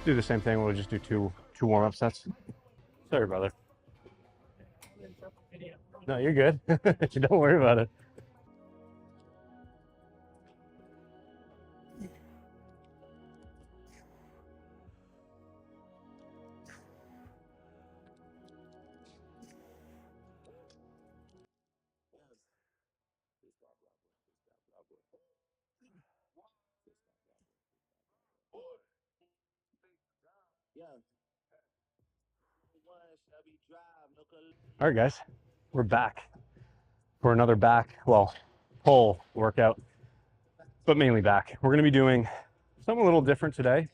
do the same thing. We'll just do two warm-up sets. Sorry, brother. No, you're good. Don't worry about it. All right, guys, we're back for another pull workout, but mainly back. We're going to be doing something a little different today.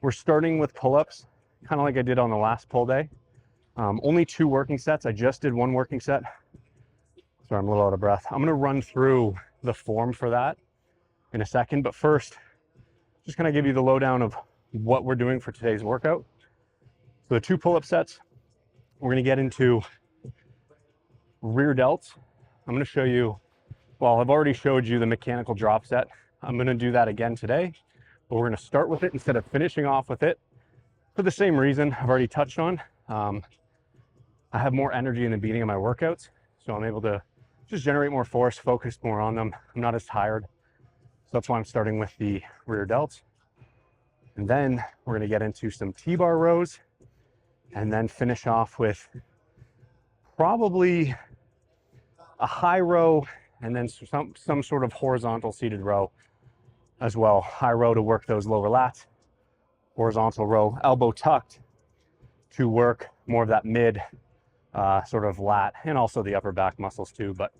We're starting with pull-ups, kind of like I did on the last pull day. Only 2 working sets. I just did 1 working set. Sorry, I'm a little out of breath. I'm going to run through the form for that in a second, but first, just kind of give you the lowdown of what we're doing for today's workout. So the 2 pull-up sets, we're going to get into rear delts. I'm going to show you, well, I've already showed you the mechanical drop set. I'm going to do that again today, but we're going to start with it instead of finishing off with it for the same reason I've already touched on. I have more energy in the beginning of my workouts, so I'm able to just generate more force, focus more on them. I'm not as tired. So that's why I'm starting with the rear delts. And then we're going to get into some T-bar rows and then finish off with probably a high row and then some sort of horizontal seated row as well. High row to work those lower lats, horizontal row, elbow tucked to work more of that mid sort of lat and also the upper back muscles too, but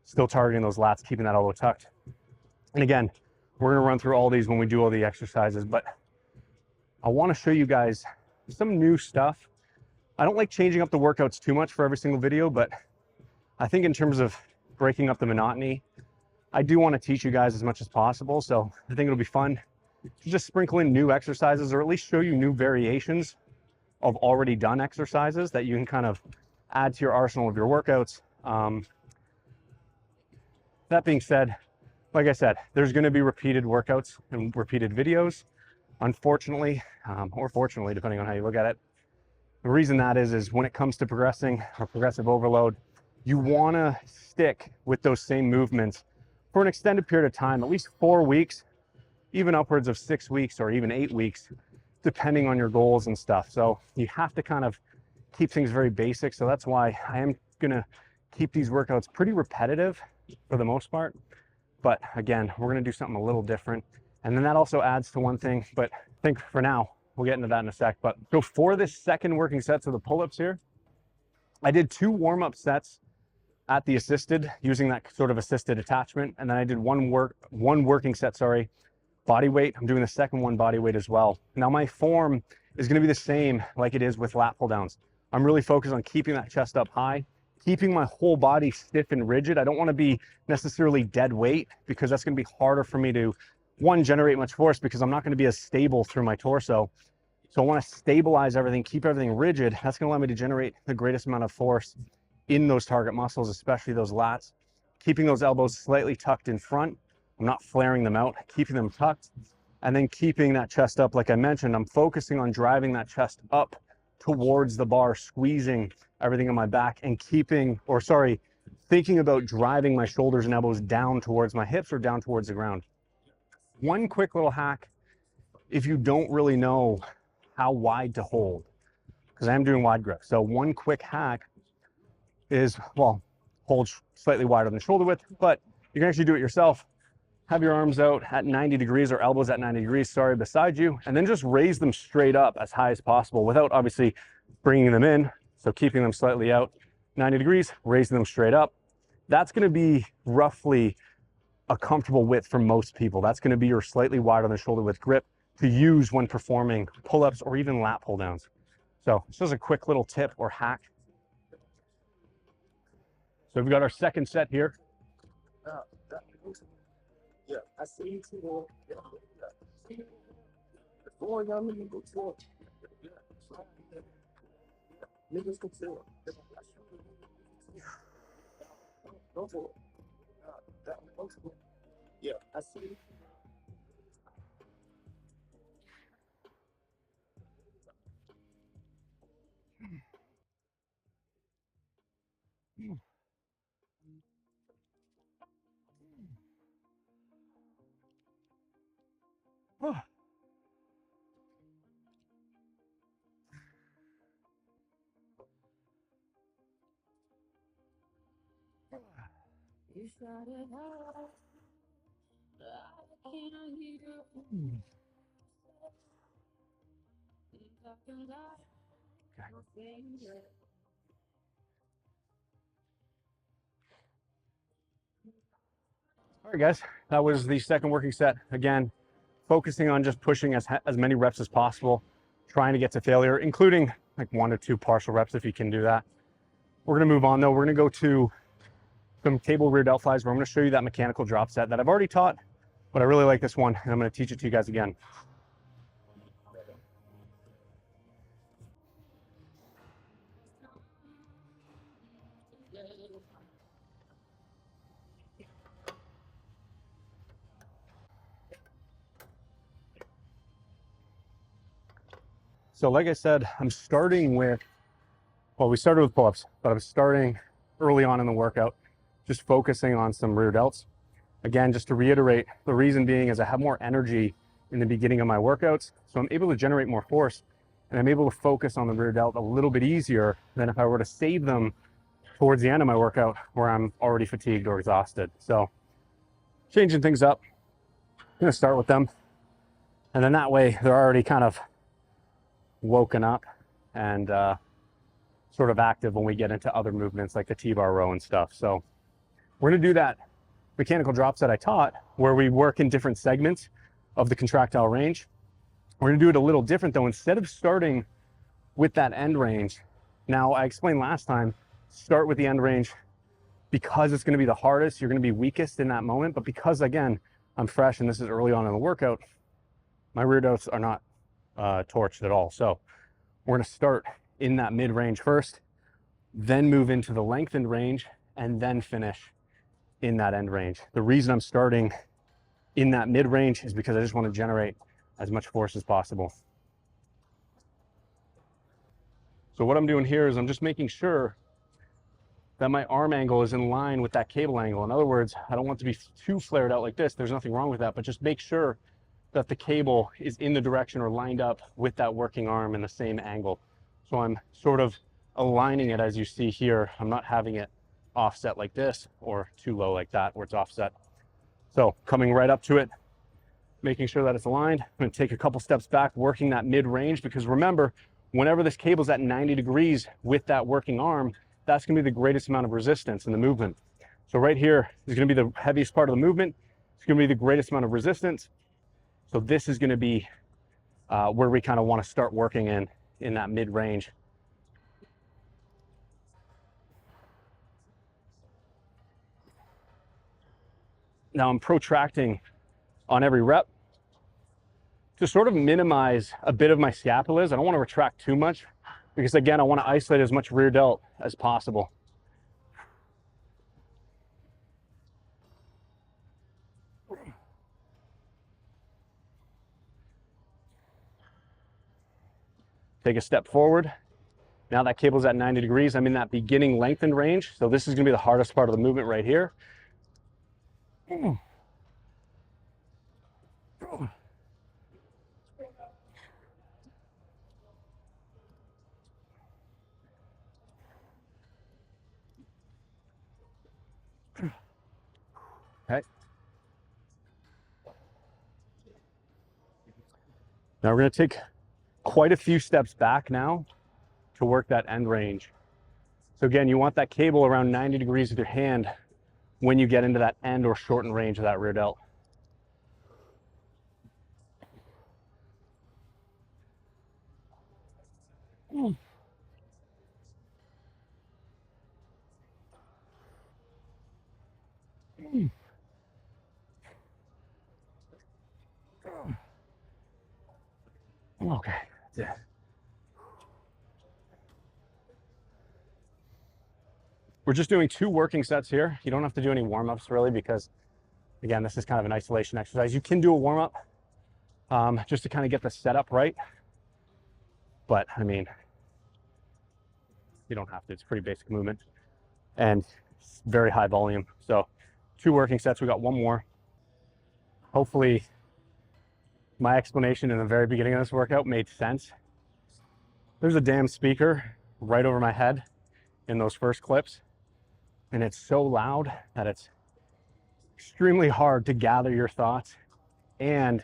still targeting those lats, keeping that elbow tucked. And again, we're going to run through all these when we do all the exercises, but I want to show you guys some new stuff. I don't like changing up the workouts too much for every single video, but I think in terms of breaking up the monotony, I do want to teach you guys as much as possible. So I think it'll be fun to just sprinkle in new exercises or at least show you new variations of already done exercises that you can kind of add to your arsenal of your workouts. That being said, like I said, there's going to be repeated workouts and repeated videos, unfortunately, or fortunately, depending on how you look at it. The reason that is when it comes to progressing or progressive overload, you want to stick with those same movements for an extended period of time, at least 4 weeks, even upwards of 6 weeks or even 8 weeks, depending on your goals and stuff. So you have to kind of keep things very basic. So that's why I am going to keep these workouts pretty repetitive for the most part. But again, we're going to do something a little different. And then that also adds to one thing, but I think for now, we'll get into that in a sec. But so for this second working set, so the pull-ups here, I did 2 warm-up sets at the assisted using that sort of assisted attachment. And then I did one working set, body weight. I'm doing the second one body weight as well. Now my form is going to be the same like it is with lat pull downs. I'm really focused on keeping that chest up high, keeping my whole body stiff and rigid. I don't want to be necessarily dead weight because that's going to be harder for me to, one, generate much force because I'm not going to be as stable through my torso. So I want to stabilize everything, keep everything rigid. That's going to allow me to generate the greatest amount of force in those target muscles, especially those lats. Keeping those elbows slightly tucked in front. I'm not flaring them out, keeping them tucked, and then keeping that chest up. Like I mentioned, I'm focusing on driving that chest up towards the bar, squeezing everything on my back and thinking about driving my shoulders and elbows down towards my hips or down towards the ground. One quick little hack, if you don't really know how wide to hold, because I am doing wide grip. So one quick hack is, well, hold slightly wider than shoulder width, but you can actually do it yourself. Have your arms out at 90 degrees or elbows at 90 degrees, beside you, and then just raise them straight up as high as possible without obviously bringing them in. So keeping them slightly out, 90 degrees, raising them straight up. That's going to be roughly a comfortable width for most people. That's going to be your slightly wider than shoulder width grip to use when performing pull-ups or even lat pull downs. So this is a quick little tip or hack. So we've got our second set here. Yeah, I see you. Boy, y'all niggas go to it. Niggas go to it. Go for it. Yeah, I see. All right, guys, that was the second working set. Again, focusing on just pushing as many reps as possible, trying to get to failure, including like 1 to 2 partial reps if you can do that. We're gonna move on though. We're gonna go to some cable rear delt flies where I'm gonna show you that mechanical drop set that I've already taught, but I really like this one and I'm gonna teach it to you guys again. So like I said, I'm starting with, well, we started with pull-ups, but I'm starting early on in the workout, just focusing on some rear delts. Again, just to reiterate, the reason being is I have more energy in the beginning of my workouts, so I'm able to generate more force, and I'm able to focus on the rear delt a little bit easier than if I were to save them towards the end of my workout where I'm already fatigued or exhausted. So changing things up, I'm gonna start with them. And then that way they're already kind of woken up and sort of active when we get into other movements like the T-bar row and stuff. So we're gonna do that mechanical drop set I taught where we work in different segments of the contractile range. We're gonna do it a little different though. Instead of starting with that end range, now I explained last time, start with the end range because it's gonna be the hardest, you're gonna be weakest in that moment, but because again, I'm fresh and this is early on in the workout, my rear delts are not torched at all. So we're gonna start in that mid-range first, then move into the lengthened range, and then finish in that end range. The reason I'm starting in that mid-range is because I just want to generate as much force as possible. So what I'm doing here is I'm just making sure that my arm angle is in line with that cable angle. In other words, I don't want it to be too flared out like this. There's nothing wrong with that, but just make sure that the cable is in the direction or lined up with that working arm in the same angle. So I'm sort of aligning it as you see here. I'm not having it offset like this or too low like that where it's offset. So coming right up to it, making sure that it's aligned. I'm gonna take a couple steps back, working that mid-range, because remember, whenever this cable's at 90 degrees with that working arm, that's gonna be the greatest amount of resistance in the movement. So right here is gonna be the heaviest part of the movement. It's gonna be the greatest amount of resistance. So this is gonna be where we kind of wanna start working in that mid-range. Now I'm protracting on every rep to sort of minimize a bit of my scapulas. I don't want to retract too much because again, I want to isolate as much rear delt as possible. Take a step forward. Now that cable's at 90 degrees. I'm in that beginning lengthened range. So this is going to be the hardest part of the movement right here. Okay. Now we're going to take quite a few steps back now to work that end range. So again, you want that cable around 90 degrees with your hand when you get into that end or shortened range of that rear delt. Okay, that's it. We're just doing 2 working sets here. You don't have to do any warm-ups really because, again, this is kind of an isolation exercise. You can do a warm-up just to kind of get the setup right. But, I mean, you don't have to. It's a pretty basic movement. and very high volume. So 2 working sets, we got 1 more. Hopefully my explanation in the very beginning of this workout made sense. There's a damn speaker right over my head in those first clips, and it's so loud that it's extremely hard to gather your thoughts. And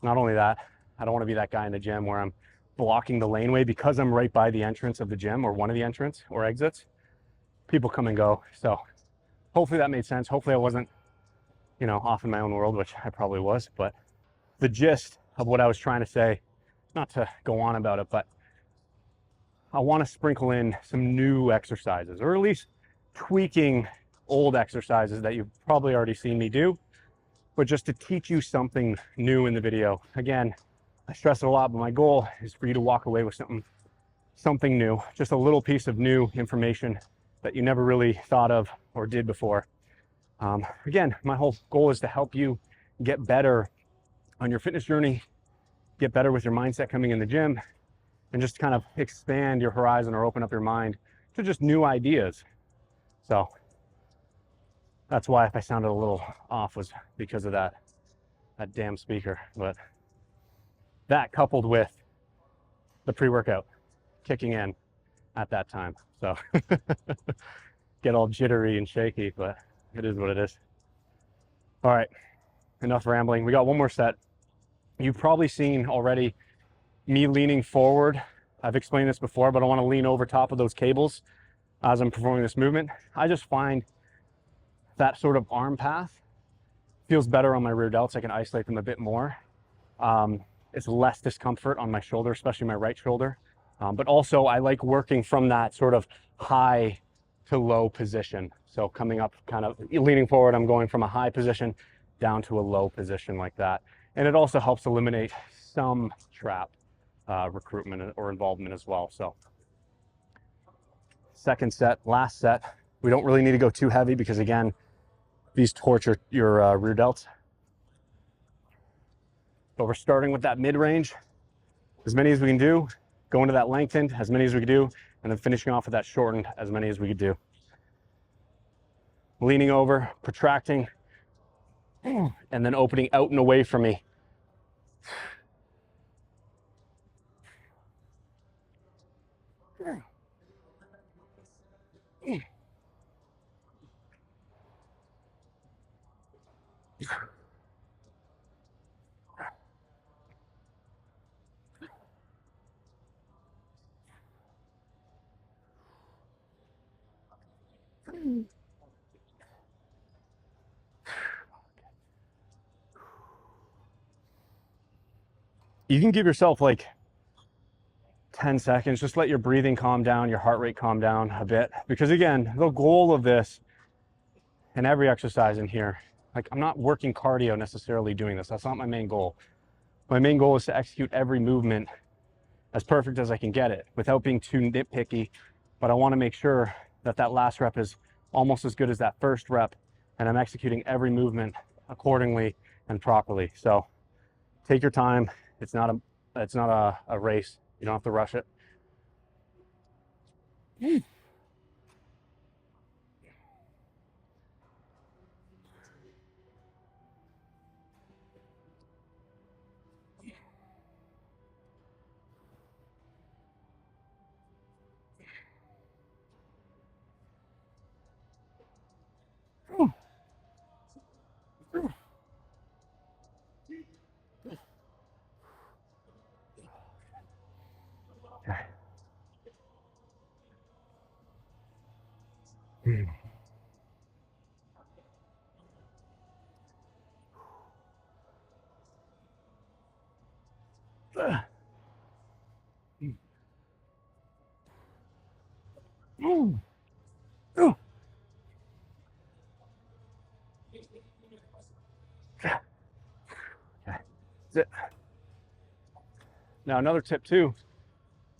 not only that, I don't want to be that guy in the gym where I'm blocking the laneway because I'm right by the entrance of the gym, or one of the entrance or exits. People come and go. So hopefully that made sense. Hopefully I wasn't, you know, off in my own world, which I probably was. But the gist of what I was trying to say, not to go on about it, but I want to sprinkle in some new exercises, or at least tweaking old exercises that you've probably already seen me do, but just to teach you something new in the video. Again, I stress it a lot, but my goal is for you to walk away with something new, just a little piece of new information that you never really thought of or did before. Again, my whole goal is to help you get better on your fitness journey, get better with your mindset coming in the gym, and just kind of expand your horizon or open up your mind to just new ideas. So that's why if I sounded a little off was because of that damn speaker. But that coupled with the pre-workout kicking in at that time. So get all jittery and shaky, but it is what it is. All right, enough rambling. We got 1 more set. You've probably seen already me leaning forward. I've explained this before, but I want to lean over top of those cables as I'm performing this movement. I just find that sort of arm path feels better on my rear delts. I can isolate them a bit more. It's less discomfort on my shoulder, especially my right shoulder. But also I like working from that sort of high to low position. So coming up, kind of leaning forward, I'm going from a high position down to a low position like that. And it also helps eliminate some trap recruitment or involvement as well. So second set, last set. We don't really need to go too heavy because again, these torture your rear delts. But we're starting with that mid-range, as many as we can do, going to that lengthened, as many as we can do, and then finishing off with that shortened, as many as we could do. Leaning over, protracting, and then opening out and away from me. You can give yourself like 10 seconds, just let your breathing calm down, your heart rate calm down a bit. Because again, the goal of this and every exercise in here, like I'm not working cardio necessarily doing this. That's not my main goal. My main goal is to execute every movement as perfect as I can get it without being too nitpicky. But I want to make sure that that last rep is almost as good as that first rep, and I'm executing every movement accordingly and properly. So take your time. It's not a race. You don't have to rush it. That's it. Now another tip too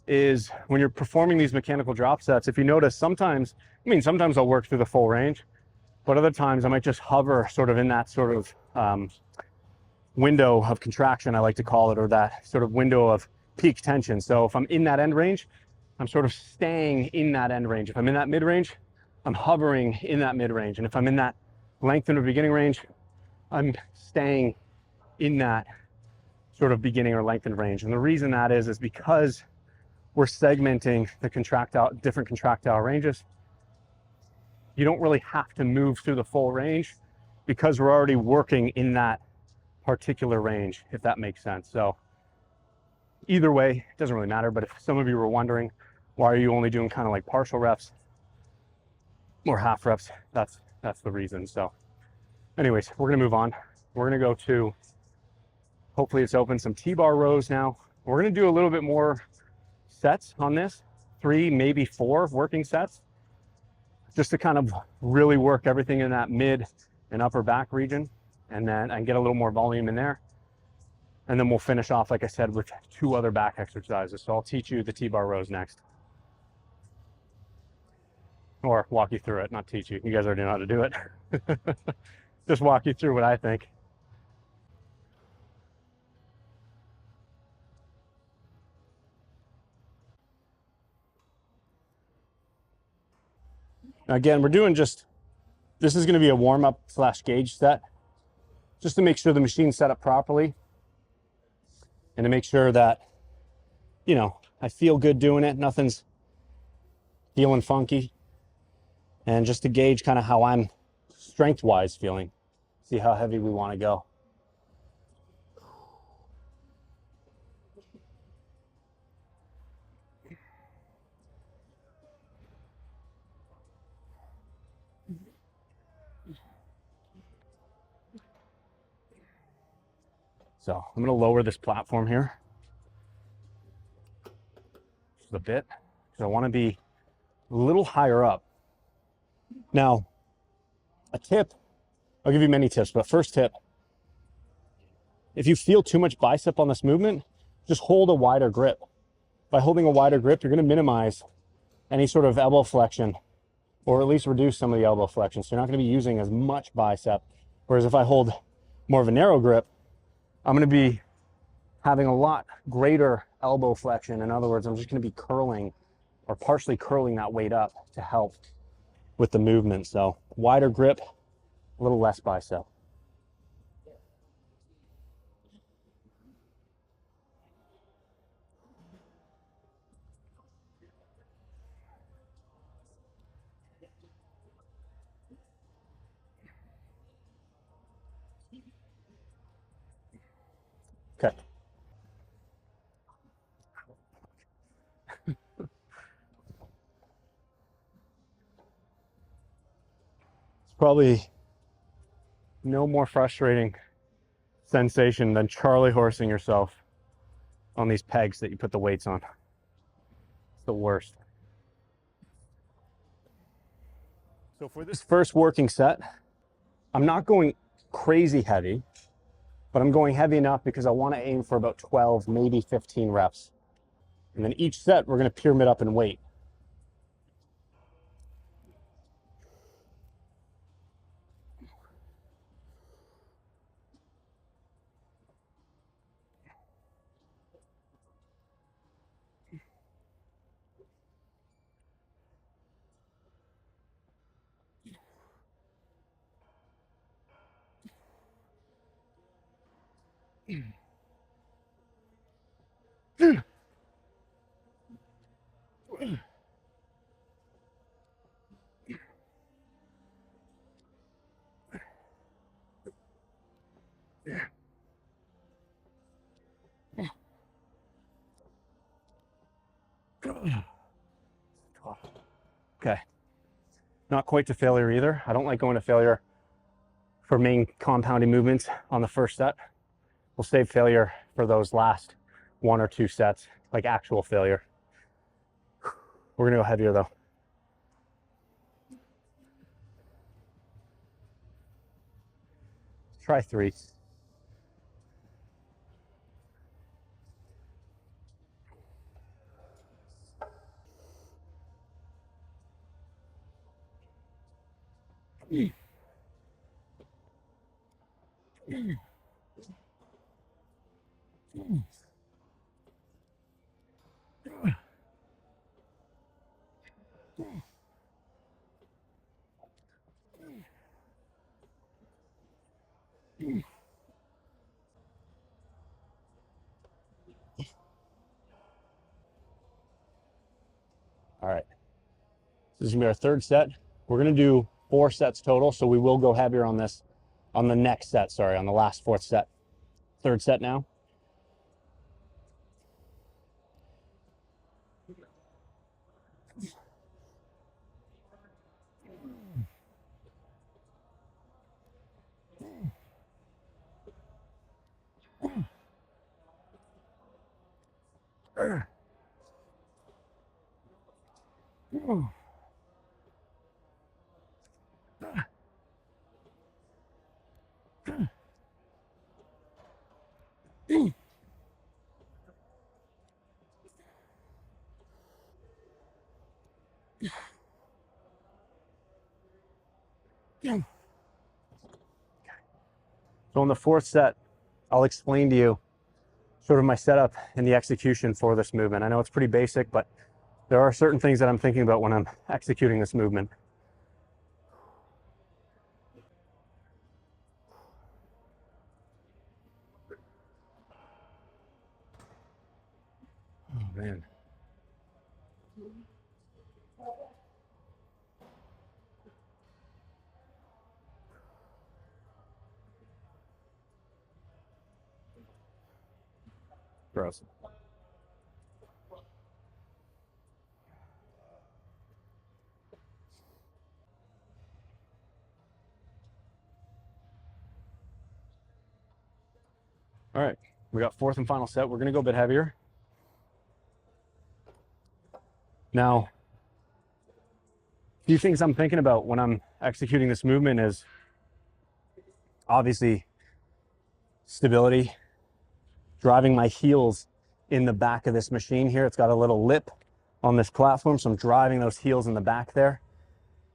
is when you're performing these mechanical drop sets, if you notice sometimes I'll work through the full range, but other times I might just hover sort of in that sort of window of contraction, I like to call it, or that sort of window of peak tension. So if I'm in that end range, I'm sort of staying in that end range. If I'm in that mid range, I'm hovering in that mid-range. And if I'm in that lengthened or beginning range, I'm staying in that sort of beginning or lengthened range. And the reason that is because we're segmenting the different contractile ranges. You don't really have to move through the full range because we're already working in that particular range, if that makes sense. So either way, it doesn't really matter. But if some of you were wondering, why are you only doing kind of like partial reps or half reps? That's the reason. So anyways, we're gonna move on. We're gonna go to, hopefully it's open, some T-bar rows now. We're gonna do a little bit more sets on this, 3, maybe 4 working sets, just to kind of really work everything in that mid and upper back region, and get a little more volume in there. And then we'll finish off, like I said, with 2 other back exercises. So I'll teach you the T-bar rows next. Or walk you through it, not teach you. You guys already know how to do it. Just walk you through what I think. Again, we're doing this is gonna be a warm-up / gauge set, just to make sure the machine's set up properly and to make sure that, you know, I feel good doing it, nothing's feeling funky, and just to gauge kind of how I'm strength-wise feeling, see how heavy we wanna go. So I'm gonna lower this platform here just a bit, because I wanna be a little higher up. Now, a tip, I'll give you many tips, but first tip, if you feel too much bicep on this movement, just hold a wider grip. By holding a wider grip, you're gonna minimize any sort of elbow flexion, or at least reduce some of the elbow flexion. So you're not gonna be using as much bicep. Whereas if I hold more of a narrow grip, I'm gonna be having a lot greater elbow flexion. In other words, I'm just gonna be curling or partially curling that weight up to help with the movement. So wider grip, a little less bicep. Okay. It's probably no more frustrating sensation than Charlie horsing yourself on these pegs that you put the weights on. It's the worst. So for this first working set, I'm not going crazy heavy, but I'm going heavy enough because I want to aim for about 12, maybe 15 reps. And then each set, we're going to pyramid up in weight. Okay. Not quite to failure either. I don't like going to failure for main compounding movements on the first set. We'll save failure for those last 1 or 2 sets, like actual failure. We're gonna go heavier though. Try 3. All right. This is gonna be our third set. We're gonna do 4 sets total, so we will go heavier on this, on the next set, sorry, on the last 4th set. Third set now. So in the 4th set, I'll explain to you sort of my setup and the execution for this movement. I know it's pretty basic, but there are certain things that I'm thinking about when I'm executing this movement. Oh man. Gross. All right, we got 4th and final set. We're gonna go a bit heavier. Now, a few things I'm thinking about when I'm executing this movement is obviously stability, driving my heels in the back of this machine here. It's got a little lip on this platform, so I'm driving those heels in the back there.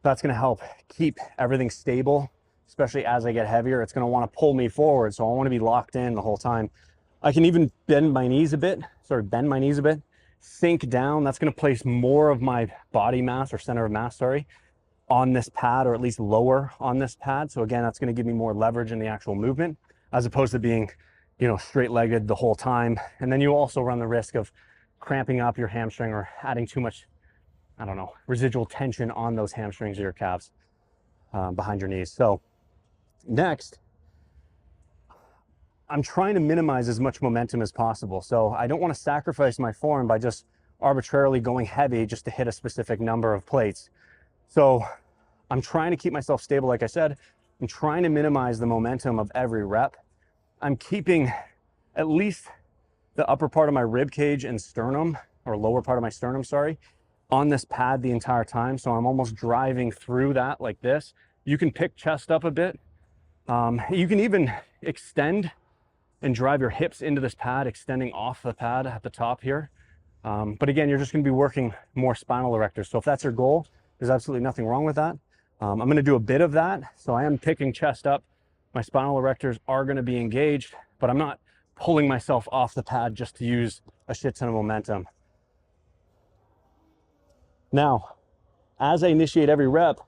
That's gonna help keep everything stable, especially as I get heavier. It's gonna wanna pull me forward, so I wanna be locked in the whole time. I can even bend my knees a bit, sink down. That's gonna place more of my body mass, or center of mass, sorry, on this pad, or at least lower on this pad. So again, that's gonna give me more leverage in the actual movement, as opposed to being, you know, straight-legged the whole time. And then you also run the risk of cramping up your hamstring or adding too much, I don't know, residual tension on those hamstrings or your calves behind your knees. So next, I'm trying to minimize as much momentum as possible. So I don't want to sacrifice my form by just arbitrarily going heavy just to hit a specific number of plates. So I'm trying to keep myself stable. Like I said, I'm trying to minimize the momentum of every rep. I'm keeping at least the upper part of my rib cage and sternum, or lower part of my sternum, sorry, on this pad the entire time. So I'm almost driving through that like this. You can pick chest up a bit. You can even extend and drive your hips into this pad, extending off the pad at the top here. But again, you're just gonna be working more spinal erectors. So if that's your goal, there's absolutely nothing wrong with that. I'm gonna do a bit of that. So I am picking chest up. My spinal erectors are gonna be engaged, but I'm not pulling myself off the pad just to use a shit ton of momentum. Now, as I initiate every rep,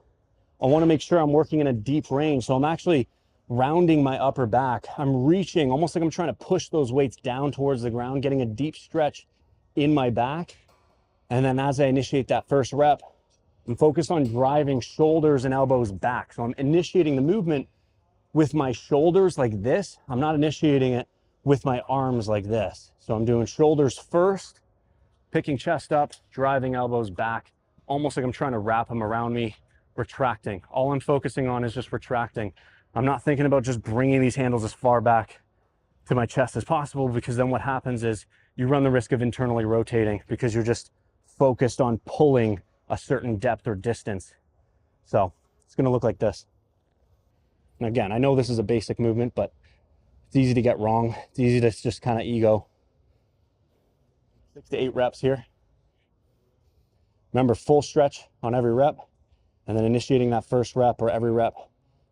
I wanna make sure I'm working in a deep range. So I'm actually rounding my upper back. I'm reaching, almost like I'm trying to push those weights down towards the ground, getting a deep stretch in my back. And then as I initiate that first rep, I'm focused on driving shoulders and elbows back. So I'm initiating the movement with my shoulders like this. I'm not initiating it with my arms like this. So I'm doing shoulders first, picking chest up, driving elbows back, almost like I'm trying to wrap them around me, retracting. All I'm focusing on is just retracting. I'm not thinking about just bringing these handles as far back to my chest as possible, because then what happens is you run the risk of internally rotating because you're just focused on pulling a certain depth or distance. So it's gonna look like this. And again, I know this is a basic movement, but it's easy to get wrong. It's easy to just kind of ego. 6 to 8 reps here. Remember, full stretch on every rep, and then initiating that first rep or every rep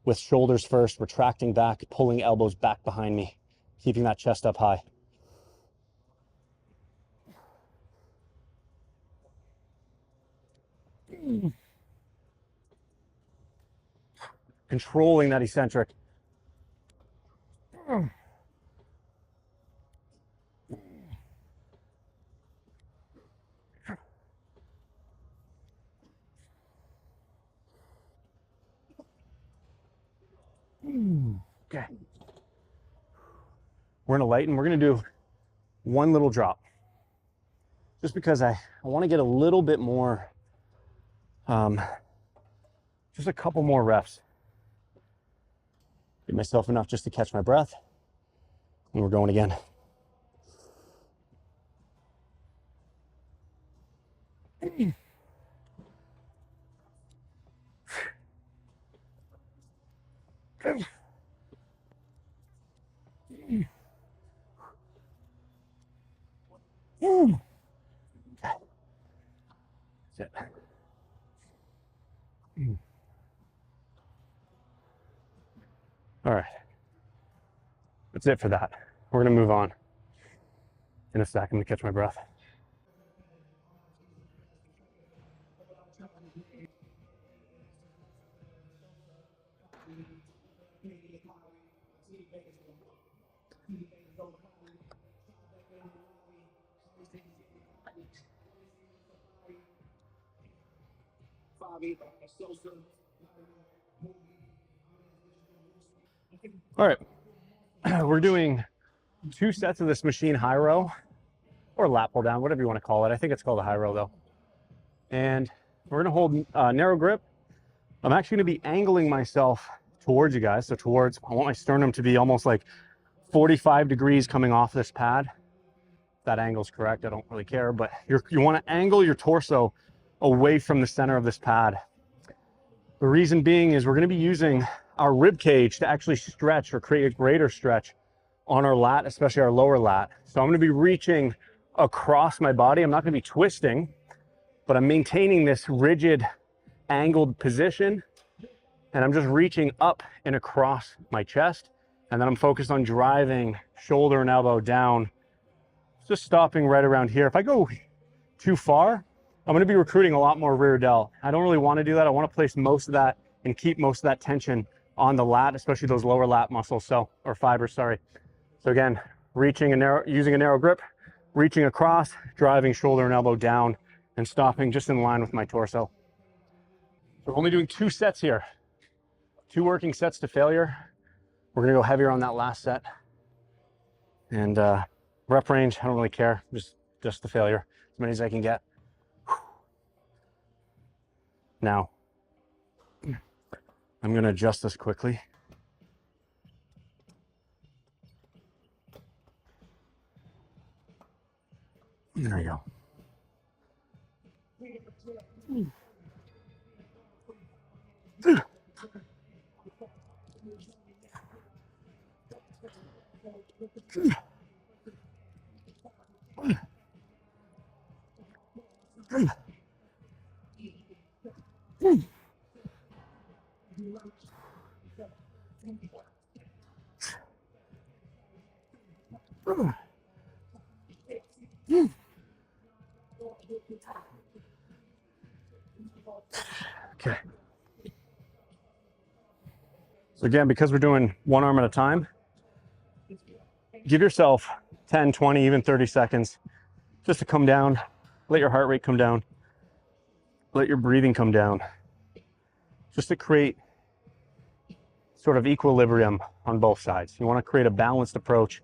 with shoulders first, retracting back, pulling elbows back behind me, keeping that chest up high. Controlling that eccentric. Okay. We're gonna lighten. We're gonna do one little drop. Just because I wanna get a little bit more, just a couple more reps. Give myself enough just to catch my breath. And we're going again. That's it. All right. That's it for that. We're gonna move on. In a sec, I'm gonna catch my breath. All right, we're doing 2 sets of this machine high row, or lat pull down, whatever you want to call it. I think it's called a high row though. And we're gonna hold narrow grip. I'm actually gonna be angling myself towards you guys. So towards, I want my sternum to be almost like 45 degrees coming off this pad. If that angle's correct, I don't really care, but you wanna angle your torso away from the center of this pad. The reason being is we're gonna be using our rib cage to actually stretch or create a greater stretch on our lat, especially our lower lat. So I'm gonna be reaching across my body. I'm not gonna be twisting, but I'm maintaining this rigid angled position, and I'm just reaching up and across my chest. And then I'm focused on driving shoulder and elbow down, just stopping right around here. If I go too far, I'm gonna be recruiting a lot more rear delt. I don't really wanna do that. I wanna place most of that and keep most of that tension on the lat, especially those lower lat muscles, or fibers, sorry. So again, using a narrow grip, reaching across, driving shoulder and elbow down, and stopping just in line with my torso. So we're only doing 2 sets here. 2 working sets to failure. We're gonna go heavier on that last set. And rep range, I don't really care, just the failure, as many as I can get. Now, I'm gonna adjust this quickly. There we go. Okay. So again, because we're doing one arm at a time, give yourself 10, 20, even 30 seconds just to come down. Let your heart rate come down. Let your breathing come down. Just to create sort of equilibrium on both sides. You want to create a balanced approach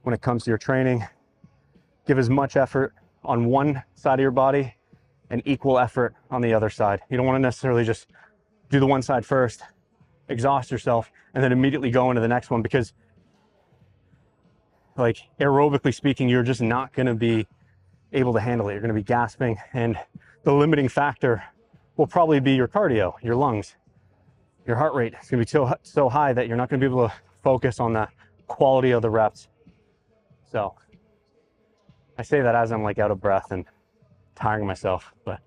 when it comes to your training. Give as much effort on one side of your body and equal effort on the other side. You don't want to necessarily just do the one side first, exhaust yourself, and then immediately go into the next one, because like aerobically speaking, you're just not going to be able to handle it. You're going to be gasping, and the limiting factor will probably be your cardio, your lungs. Your heart rate is going to be so high that you're not going to be able to focus on the quality of the reps. So I say that as I'm like out of breath and tiring myself, but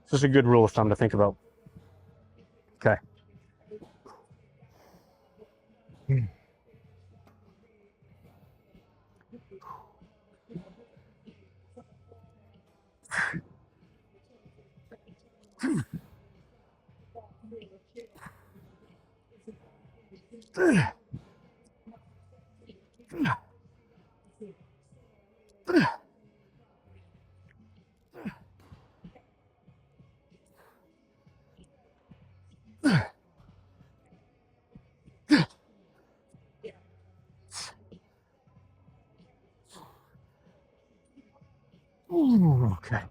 it's just a good rule of thumb to think about. Okay. Ooh, okay.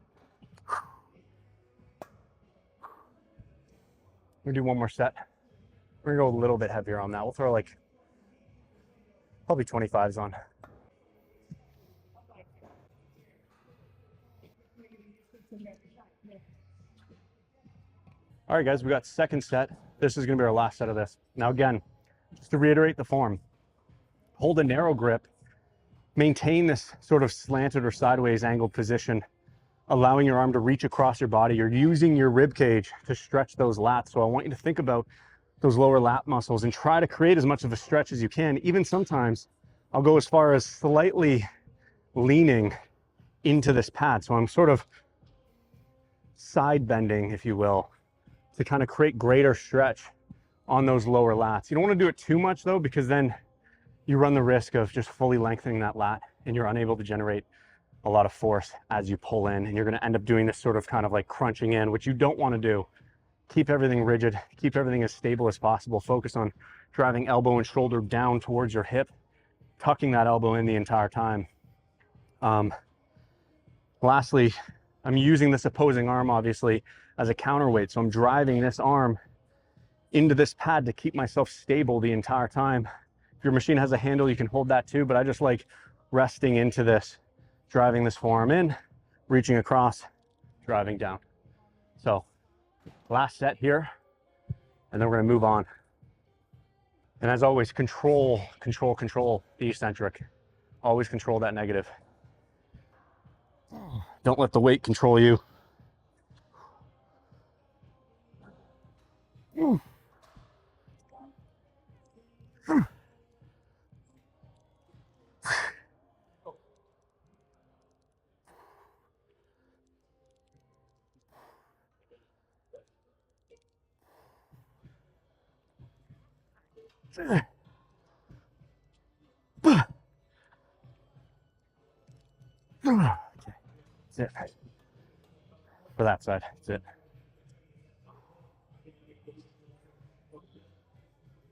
We're gonna do one more set. We're gonna go a little bit heavier on that. We'll throw like probably 25s on. All right, guys, we got second set. This is gonna be our last set of this. Now again, just to reiterate the form, hold a narrow grip, maintain this sort of slanted or sideways angled position, allowing your arm to reach across your body. You're using your rib cage to stretch those lats. So I want you to think about those lower lat muscles and try to create as much of a stretch as you can. Even sometimes I'll go as far as slightly leaning into this pad. So I'm sort of side bending, if you will, to kind of create greater stretch on those lower lats. You don't want to do it too much though, because then you run the risk of just fully lengthening that lat and you're unable to generate a lot of force as you pull in, and you're going to end up doing this sort of kind of like crunching in, which you don't want to do. Keep everything rigid, keep everything as stable as possible. Focus on driving elbow and shoulder down towards your hip, tucking that elbow in the entire time. Lastly, I'm using this opposing arm obviously as a counterweight. So I'm driving this arm into this pad to keep myself stable the entire time. If your machine has a handle, you can hold that too, but I just like resting into this, driving this forearm in, reaching across, driving down. So last set here, and then we're gonna move on. And as always, control the eccentric. Always control that negative. Don't let the weight control you. Okay, that's it. For that side, that's it.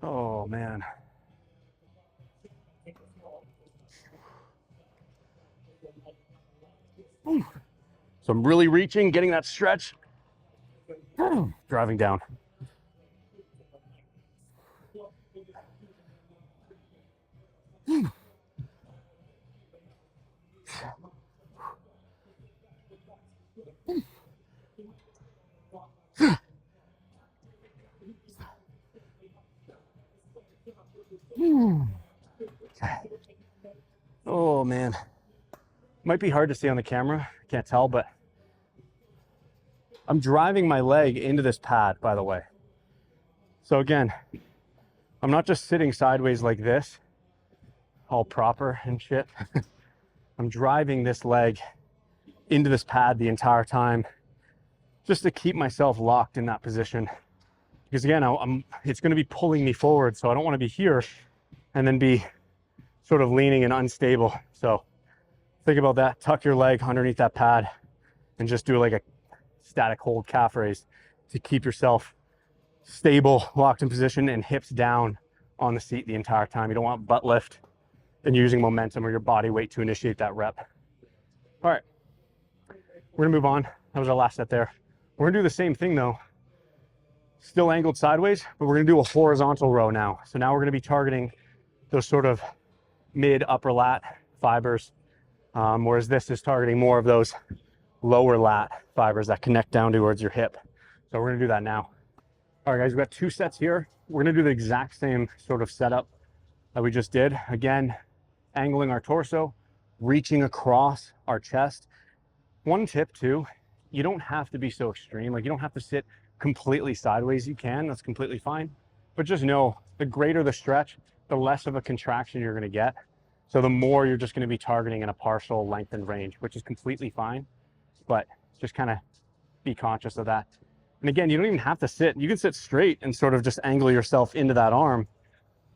Oh man. So I'm really reaching, getting that stretch, driving down. Oh man, might be hard to see on the camera, can't tell, but I'm driving my leg into this pad, by the way. So again, I'm not just sitting sideways like this, all proper and shit. I'm driving this leg into this pad the entire time, just to keep myself locked in that position. Because again, it's gonna be pulling me forward, so I don't wanna be here and then be sort of leaning and unstable. So think about that, tuck your leg underneath that pad and just do like a static hold calf raise to keep yourself stable, locked in position, and hips down on the seat the entire time. You don't want butt lift and using momentum or your body weight to initiate that rep. All right, we're gonna move on. That was our last set there. We're gonna do the same thing though, still angled sideways, but we're gonna do a horizontal row now. So now we're gonna be targeting those sort of mid upper lat fibers, whereas this is targeting more of those lower lat fibers that connect down towards your hip. So we're gonna do that now. All right guys, we've got 2 sets here. We're gonna do the exact same sort of setup that we just did. Again, angling our torso, reaching across our chest. One tip too, you don't have to be so extreme. Like you don't have to sit completely sideways. You can, that's completely fine. But just know, the greater the stretch, the less of a contraction you're gonna get. So the more you're just gonna be targeting in a partial lengthened range, which is completely fine. But just kind of be conscious of that. And again, you don't even have to sit. You can sit straight and sort of just angle yourself into that arm.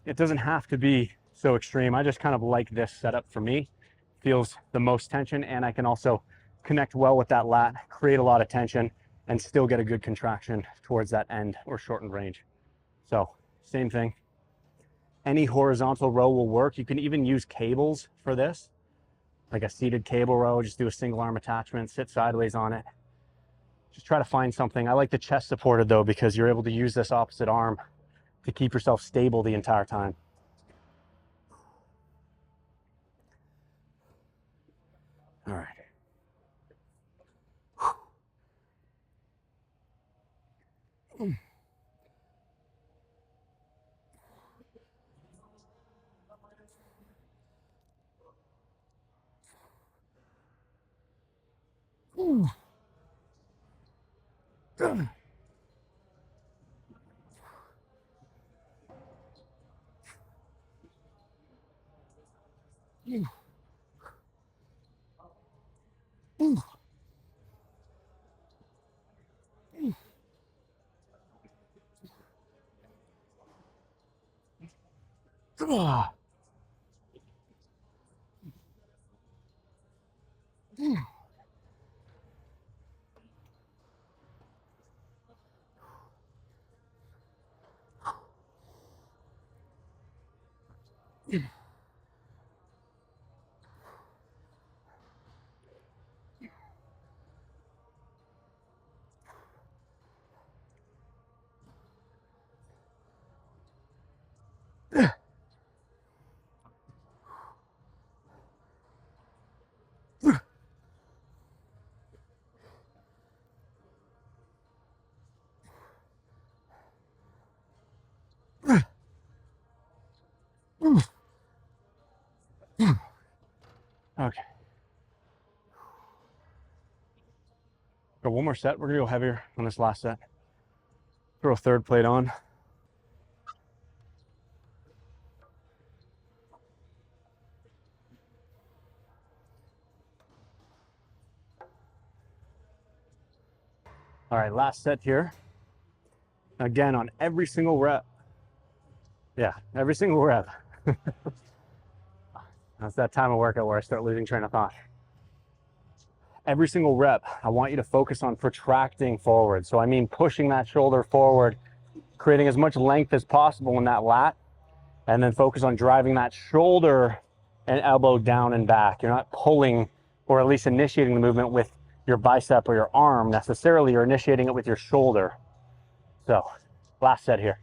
It doesn't have to be so extreme. I just kind of like this setup for me. Feels the most tension, and I can also connect well with that lat, create a lot of tension, and still get a good contraction towards that end or shortened range. So same thing. Any horizontal row will work. You can even use cables for this. like a seated cable row, just do a single arm attachment, sit sideways on it. Just try to find something. I like the chest supported though, because you're able to use this opposite arm to keep yourself stable the entire time. All right. Okay. Got one more set. We're gonna go heavier on this last set. Throw a third plate on. All right, last set here. Again, on every single rep. Yeah, every single rep. That's that time of workout where I start losing train of thought. Every single rep, I want you to focus on protracting forward. So I mean pushing that shoulder forward, creating as much length as possible in that lat, and then focus on driving that shoulder and elbow down and back. You're not pulling, or at least initiating the movement with your bicep or your arm necessarily. You're initiating it with your shoulder. So, last set here.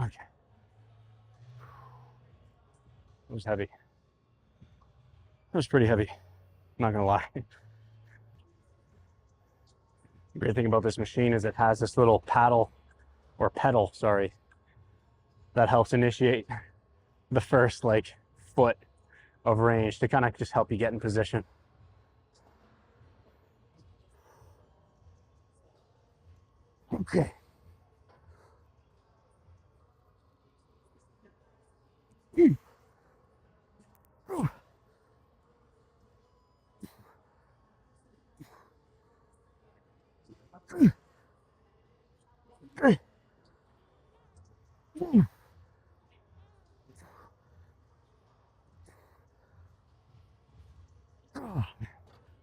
Okay. It was heavy. It was pretty heavy, not gonna lie. The great thing about this machine is it has this little paddle, or pedal, sorry, that helps initiate the first like foot of range to kind of just help you get in position. Okay.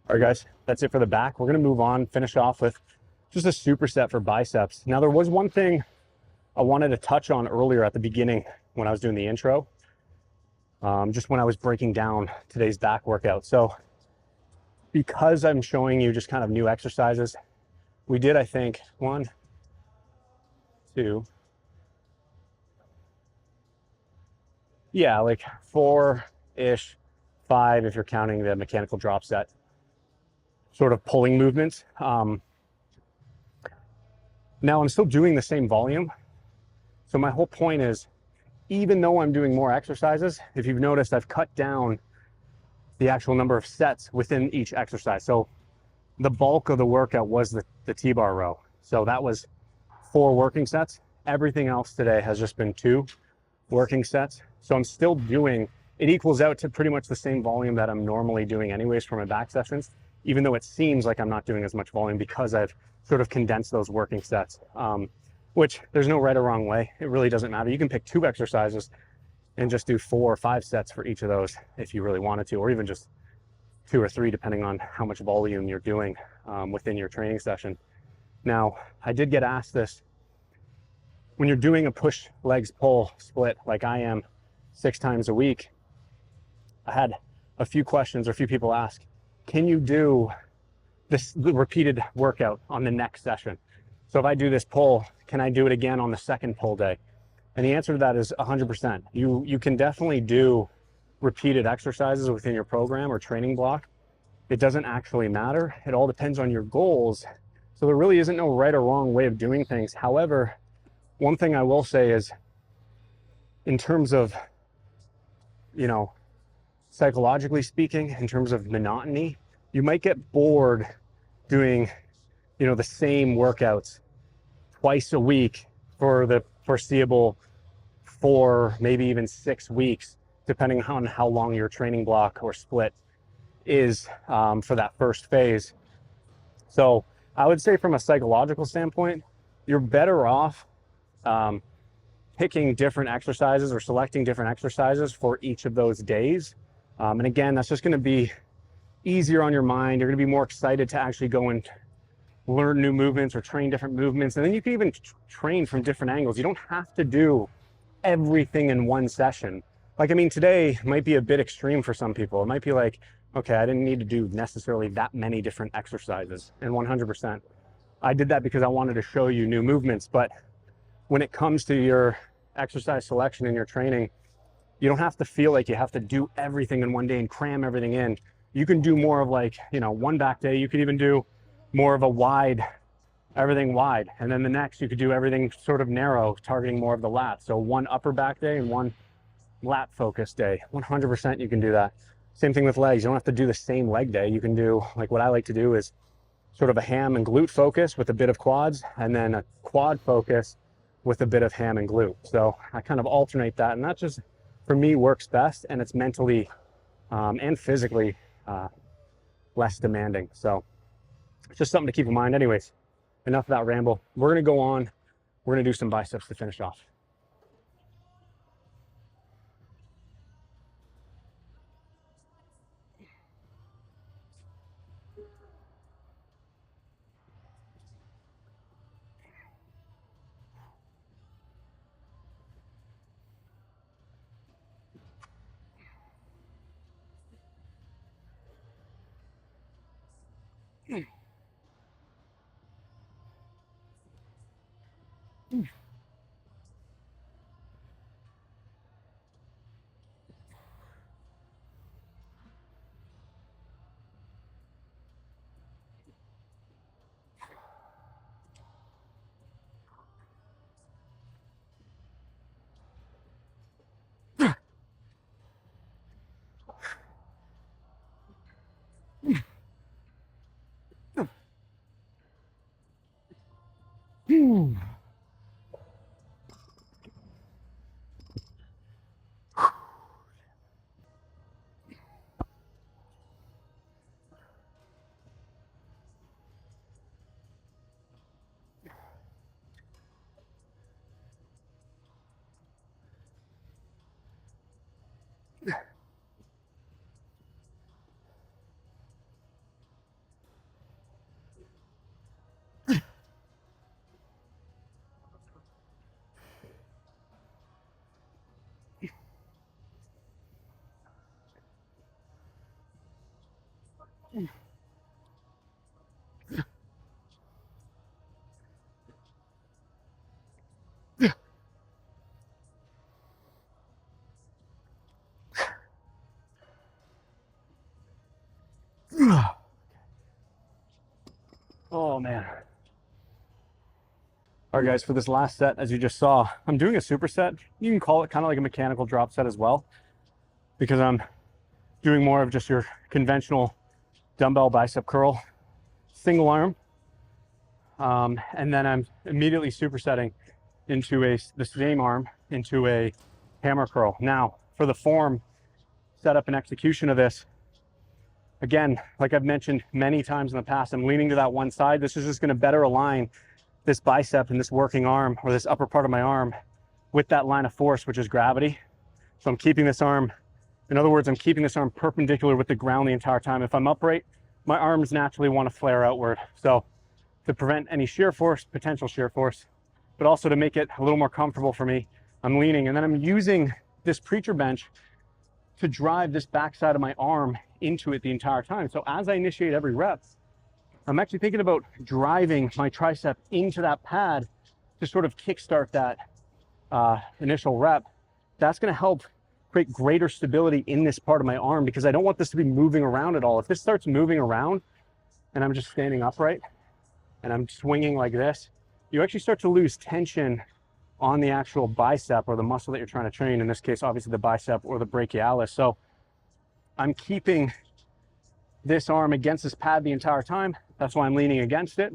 All right, guys, that's it for the back. We're gonna move on, finish off with just a superset for biceps. Now, there was one thing I wanted to touch on earlier at the beginning when I was doing the intro, just when I was breaking down today's back workout. So because I'm showing you just kind of new exercises, we did, I think, 1, 2, yeah, like 4-ish, 5 if you're counting the mechanical drop set, sort of pulling movements. Now I'm still doing the same volume. So my whole point is, even though I'm doing more exercises, if you've noticed, I've cut down the actual number of sets within each exercise. So the bulk of the workout was the T-bar row. So that was 4 working sets. Everything else today has just been 2 working sets. So I'm still doing it equals out to pretty much the same volume that I'm normally doing anyways for my back sessions, even though it seems like I'm not doing as much volume because I've sort of condensed those working sets, which there's no right or wrong way. It really doesn't matter. You can pick 2 exercises and just do 4 or 5 sets for each of those if you really wanted to, or even just 2 or 3, depending on how much volume you're doing within your training session. Now, I did get asked this, when you're doing a push legs pull split like I am 6 times a week, I had a few questions, or a few people ask, can you do this repeated workout on the next session? So if I do this pull, can I do it again on the second pull day? And the answer to that is 100%. You can definitely do repeated exercises within your program or training block. It doesn't actually matter. It all depends on your goals. So there really isn't no right or wrong way of doing things. However, one thing I will say is, in terms of, you know, psychologically speaking, in terms of monotony, you might get bored doing, you know, the same workouts twice a week for the foreseeable 4, maybe even 6 weeks, depending on how long your training block or split is for that first phase. So I would say from a psychological standpoint, you're better off picking different exercises or selecting different exercises for each of those days. And again, that's just going to be easier on your mind. You're going to be more excited to actually go and learn new movements or train different movements. And then you can even train from different angles. You don't have to do everything in one session. Like, I mean, today might be a bit extreme for some people. It might be like, okay, I didn't need to do necessarily that many different exercises. And 100%, I did that because I wanted to show you new movements. But when it comes to your exercise selection and your training, you don't have to feel like you have to do everything in one day and cram everything in. You can do more of, like, you know, one back day, you could even do more of a wide, everything wide. And then the next, you could do everything sort of narrow, targeting more of the lat. So one upper back day and one lat focus day. 100% you can do that. Same thing with legs. You don't have to do the same leg day. You can do, like, what I like to do is sort of a ham and glute focus with a bit of quads, and then a quad focus with a bit of ham and glute. So I kind of alternate that, and that just, for me, works best, and it's mentally and physically less demanding. So it's just something to keep in mind. Anyways, enough of that ramble. We're gonna go on. We're gonna do some biceps to finish off. Oh man. All right, guys, for this last set, as you just saw, I'm doing a superset. You can call it kind of like a mechanical drop set as well, because I'm doing more of just your conventional dumbbell bicep curl, single arm. And then I'm immediately supersetting into the same arm into a hammer curl. Now, for the form, setup and execution of this. Again, like I've mentioned many times in the past, I'm leaning to that one side. This is just going to better align this bicep and this working arm, or this upper part of my arm, with that line of force, which is gravity. So I'm keeping this arm, in other words, I'm keeping this arm perpendicular with the ground the entire time. If I'm upright, my arms naturally want to flare outward. So to prevent any shear force, potential shear force, but also to make it a little more comfortable for me, I'm leaning, and then I'm using this preacher bench to drive this backside of my arm into it the entire time. So as I initiate every rep, I'm actually thinking about driving my tricep into that pad to sort of kickstart that initial rep. That's going to help create greater stability in this part of my arm, because I don't want this to be moving around at all. If this starts moving around and I'm just standing upright and I'm swinging like this, you actually start to lose tension on the actual bicep, or the muscle that you're trying to train, in this case obviously the bicep or the brachialis. So I'm keeping this arm against this pad the entire time. That's why I'm leaning against it.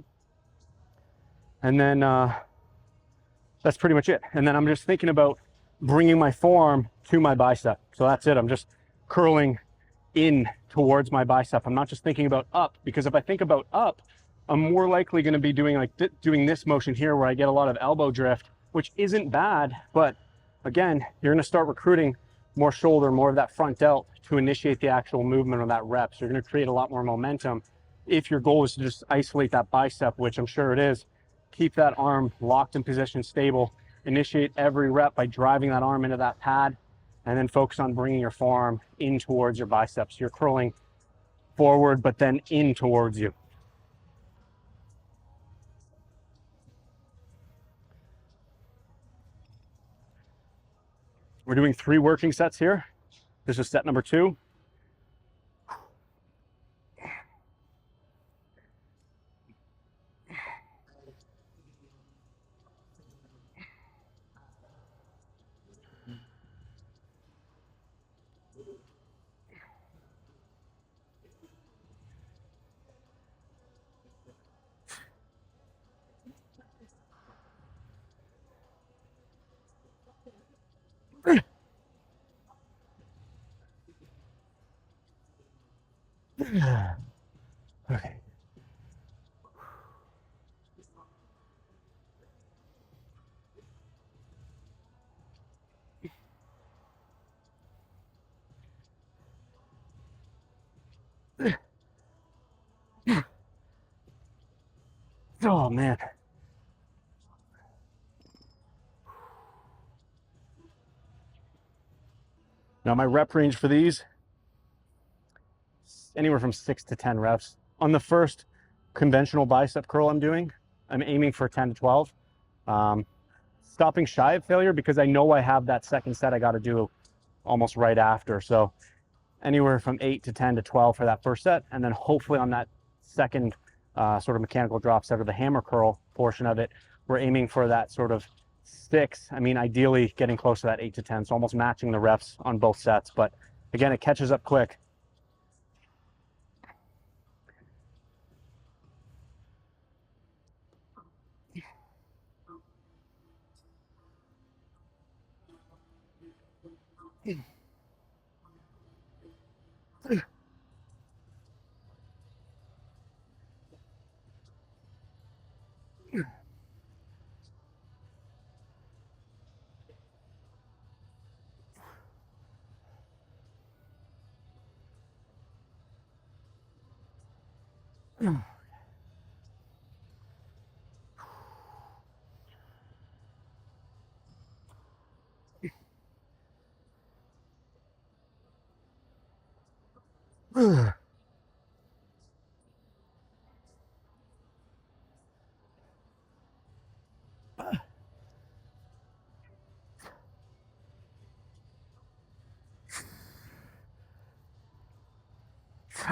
And then that's pretty much it. And then I'm just thinking about bringing my forearm to my bicep. So that's it. I'm just curling in towards my bicep. I'm not just thinking about up, because if I think about up, I'm more likely going to be doing like doing this motion here, where I get a lot of elbow drift, which isn't bad. But again, you're going to start recruiting more shoulder, more of that front delt to initiate the actual movement of that rep. So you're going to create a lot more momentum. If your goal is to just isolate that bicep, which I'm sure it is, keep that arm locked in position, stable, initiate every rep by driving that arm into that pad, and then focus on bringing your forearm in towards your biceps. You're curling forward, but then in towards you. We're doing 3 working sets here. This is set number 2. Okay. Oh man. Now my rep range for these, anywhere from 6 to 10 reps. On the first conventional bicep curl I'm doing, I'm aiming for 10 to 12. Stopping shy of failure, because I know I have that second set I got to do almost right after. So anywhere from 8 to 10 to 12 for that first set, and then hopefully on that second sort of mechanical drop set, or the hammer curl portion of it, we're aiming for that sort of 6. I mean, ideally getting close to that 8 to 10, so almost matching the reps on both sets. But again, it catches up quick.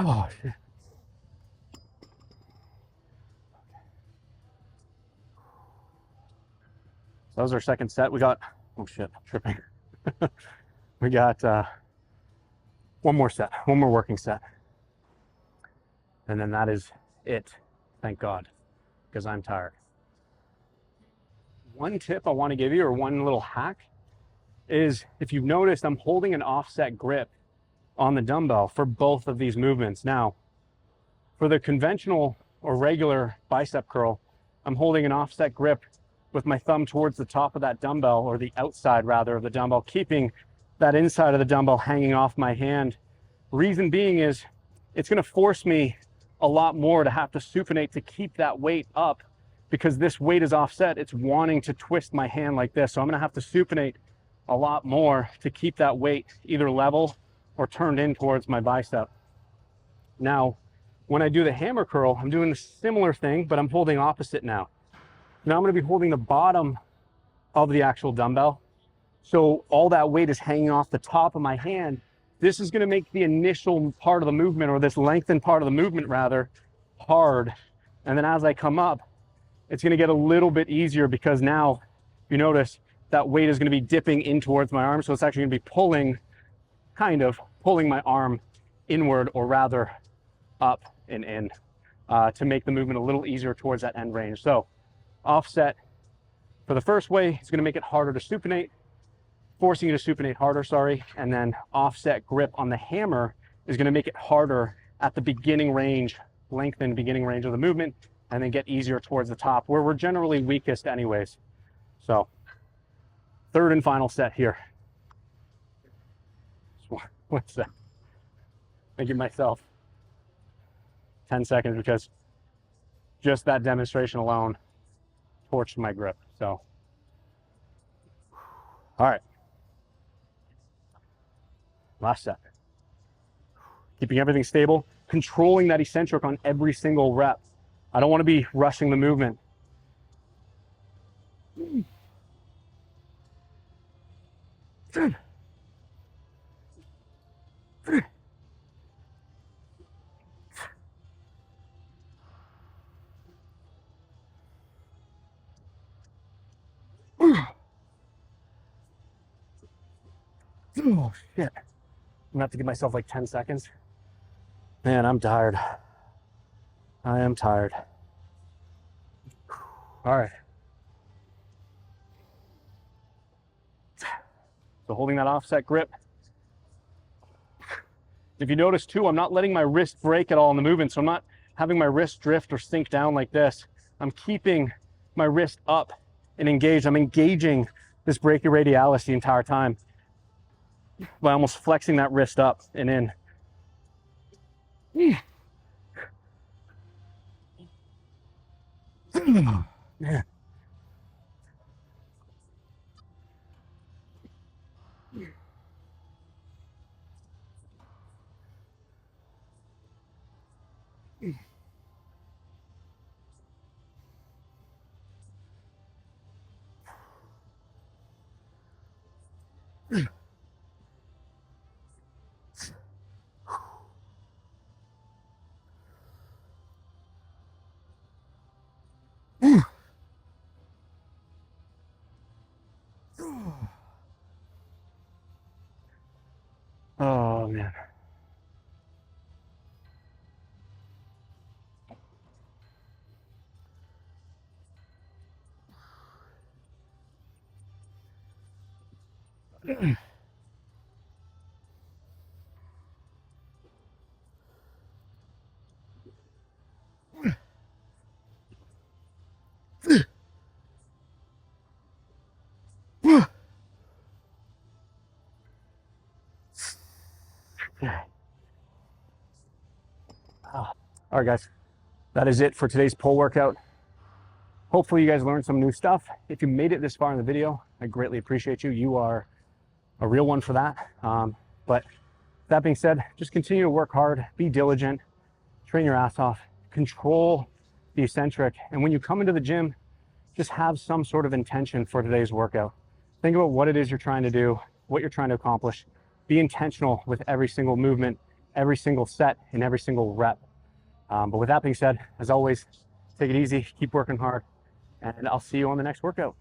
Oh, shit. That was our second set. We got, oh shit, tripping. We got one more set, one more working set. And then that is it, thank God, because I'm tired. One tip I want to give you, or one little hack, is if you've noticed, I'm holding an offset grip on the dumbbell for both of these movements. Now, for the conventional or regular bicep curl, I'm holding an offset grip with my thumb towards the top of that dumbbell, or the outside rather of the dumbbell, keeping that inside of the dumbbell hanging off my hand. Reason being is it's going to force me a lot more to have to supinate to keep that weight up, because this weight is offset. It's wanting to twist my hand like this. So I'm going to have to supinate a lot more to keep that weight either level or turned in towards my bicep. Now, when I do the hammer curl, I'm doing a similar thing, but I'm holding opposite now. Now I'm going to be holding the bottom of the actual dumbbell. So all that weight is hanging off the top of my hand. This is going to make the initial part of the movement, or this lengthened part of the movement rather, hard. And then as I come up, it's going to get a little bit easier, because now you notice that weight is going to be dipping in towards my arm. So it's actually going to be pulling, kind of pulling my arm inward, or rather up and in, to make the movement a little easier towards that end range. So offset for the first way is going to make it harder to supinate, forcing you to supinate harder, sorry. And then offset grip on the hammer is going to make it harder at the beginning range, lengthen beginning range of the movement, and then get easier towards the top, where we're generally weakest anyways. So third and final set here. What's that? I give myself 10 seconds, because just that demonstration alone torched my grip. So, all right. Last set. Keeping everything stable, controlling that eccentric on every single rep. I don't want to be rushing the movement. Oh shit. I'm gonna have to give myself like 10 seconds. Man, I'm tired. I am tired. All right. So holding that offset grip. If you notice too, I'm not letting my wrist break at all in the movement. So I'm not having my wrist drift or sink down like this. I'm keeping my wrist up and engaged. I'm engaging this brachioradialis the entire time by almost flexing that wrist up and in. Man. Oh man. All right, guys, that is it for today's pull workout. Hopefully you guys learned some new stuff. If you made it this far in the video, I greatly appreciate you. You are a real one for that. But that being said, just continue to work hard, be diligent, train your ass off, control the eccentric. And when you come into the gym, just have some sort of intention for today's workout. Think about what it is you're trying to do, what you're trying to accomplish. Be intentional with every single movement, every single set, and every single rep. But with that being said, as always, take it easy, keep working hard, and I'll see you on the next workout.